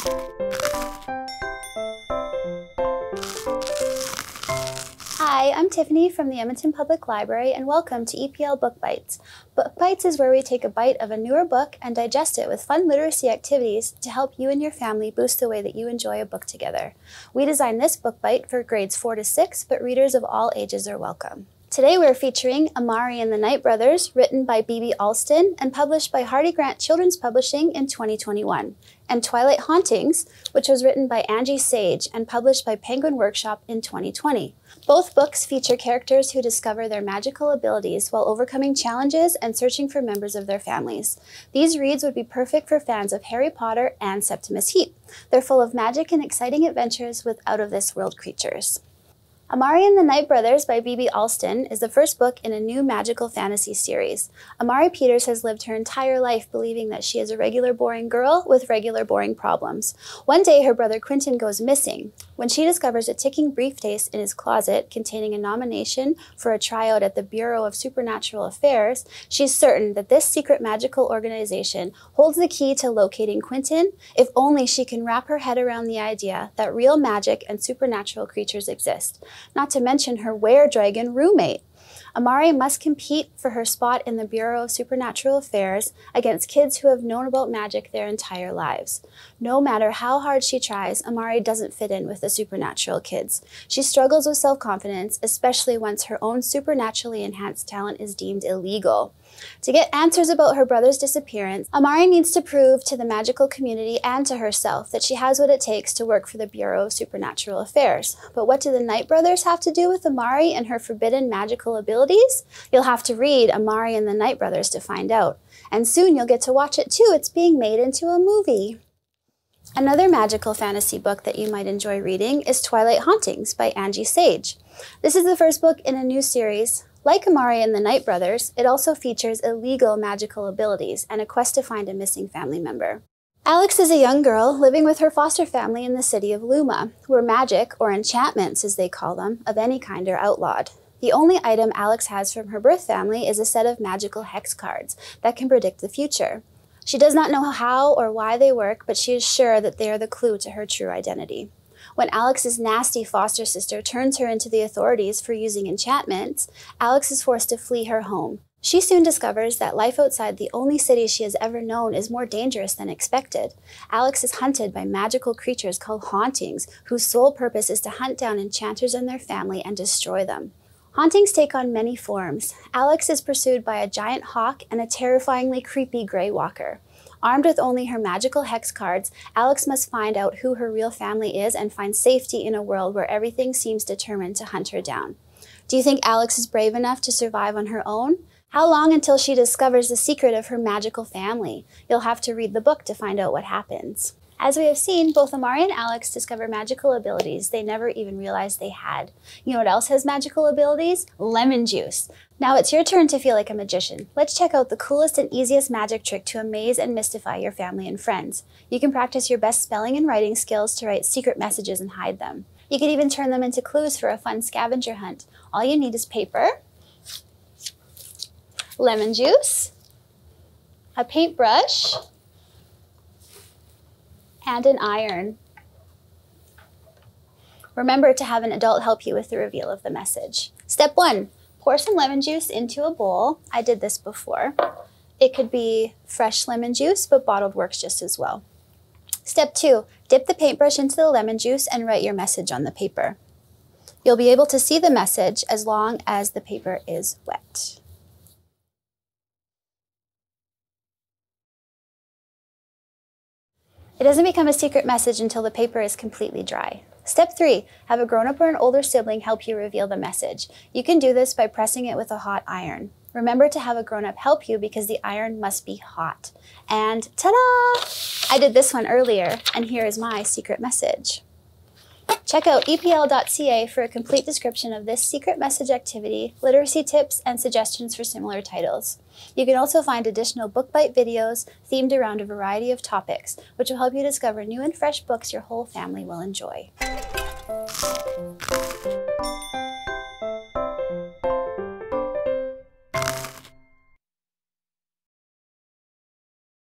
Hi, I'm Tiffany from the Edmonton Public Library, and welcome to EPL BookBites. BookBites is where we take a bite of a newer book and digest it with fun literacy activities to help you and your family boost the way that you enjoy a book together. We designed this BookBite for grades 4 to 6, but readers of all ages are welcome. Today we're featuring Amari and the Knight Brothers, written by B.B. Alston and published by Hardy Grant Children's Publishing in 2021, and Twilight Hauntings, which was written by Angie Sage and published by Penguin Workshop in 2020. Both books feature characters who discover their magical abilities while overcoming challenges and searching for members of their families. These reads would be perfect for fans of Harry Potter and Septimus Heap. They're full of magic and exciting adventures with out-of-this-world creatures. Amari and the Knight Brothers by B.B. Alston is the first book in a new magical fantasy series. Amari Peters has lived her entire life believing that she is a regular boring girl with regular boring problems. One day her brother Quentin goes missing. When she discovers a ticking briefcase in his closet containing a nomination for a tryout at the Bureau of Supernatural Affairs, she's certain that this secret magical organization holds the key to locating Quentin, if only she can wrap her head around the idea that real magic and supernatural creatures exist. Not to mention her were-dragon roommate. Amari must compete for her spot in the Bureau of Supernatural Affairs against kids who have known about magic their entire lives. No matter how hard she tries, Amari doesn't fit in with the supernatural kids. She struggles with self-confidence, especially once her own supernaturally enhanced talent is deemed illegal. To get answers about her brother's disappearance, Amari needs to prove to the magical community and to herself that she has what it takes to work for the Bureau of Supernatural Affairs. But what do the Knight Brothers have to do with Amari and her forbidden magical abilities? You'll have to read Amari and the Knight Brothers to find out. And soon you'll get to watch it too. It's being made into a movie. Another magical fantasy book that you might enjoy reading is Twilight Hauntings by Angie Sage. This is the first book in a new series. Like Amari and the Knight Brothers, it also features illegal magical abilities and a quest to find a missing family member. Alex is a young girl living with her foster family in the city of Luma, where magic, or enchantments as they call them, of any kind are outlawed. The only item Alex has from her birth family is a set of magical hex cards that can predict the future. She does not know how or why they work, but she is sure that they are the clue to her true identity. When Alex's nasty foster sister turns her into the authorities for using enchantments, Alex is forced to flee her home. She soon discovers that life outside the only city she has ever known is more dangerous than expected. Alex is hunted by magical creatures called Hauntings, whose sole purpose is to hunt down enchanters and their family and destroy them. Hauntings take on many forms. Alex is pursued by a giant hawk and a terrifyingly creepy Grey Walker. Armed with only her magical hex cards, Alex must find out who her real family is and find safety in a world where everything seems determined to hunt her down. Do you think Alex is brave enough to survive on her own? How long until she discovers the secret of her magical family? You'll have to read the book to find out what happens. As we have seen, both Amari and Alex discover magical abilities they never even realized they had. You know what else has magical abilities? Lemon juice. Now it's your turn to feel like a magician. Let's check out the coolest and easiest magic trick to amaze and mystify your family and friends. You can practice your best spelling and writing skills to write secret messages and hide them. You can even turn them into clues for a fun scavenger hunt. All you need is paper, lemon juice, a paintbrush, and an iron. Remember to have an adult help you with the reveal of the message. Step 1, pour some lemon juice into a bowl. I did this before. It could be fresh lemon juice, but bottled works just as well. Step 2, dip the paintbrush into the lemon juice and write your message on the paper. You'll be able to see the message as long as the paper is wet. It doesn't become a secret message until the paper is completely dry. Step 3, have a grown-up or an older sibling help you reveal the message. You can do this by pressing it with a hot iron. Remember to have a grown-up help you because the iron must be hot. And ta-da! I did this one earlier, and here is my secret message. Check out epl.ca for a complete description of this secret message activity, literacy tips, and suggestions for similar titles. You can also find additional BookBite videos themed around a variety of topics, which will help you discover new and fresh books your whole family will enjoy.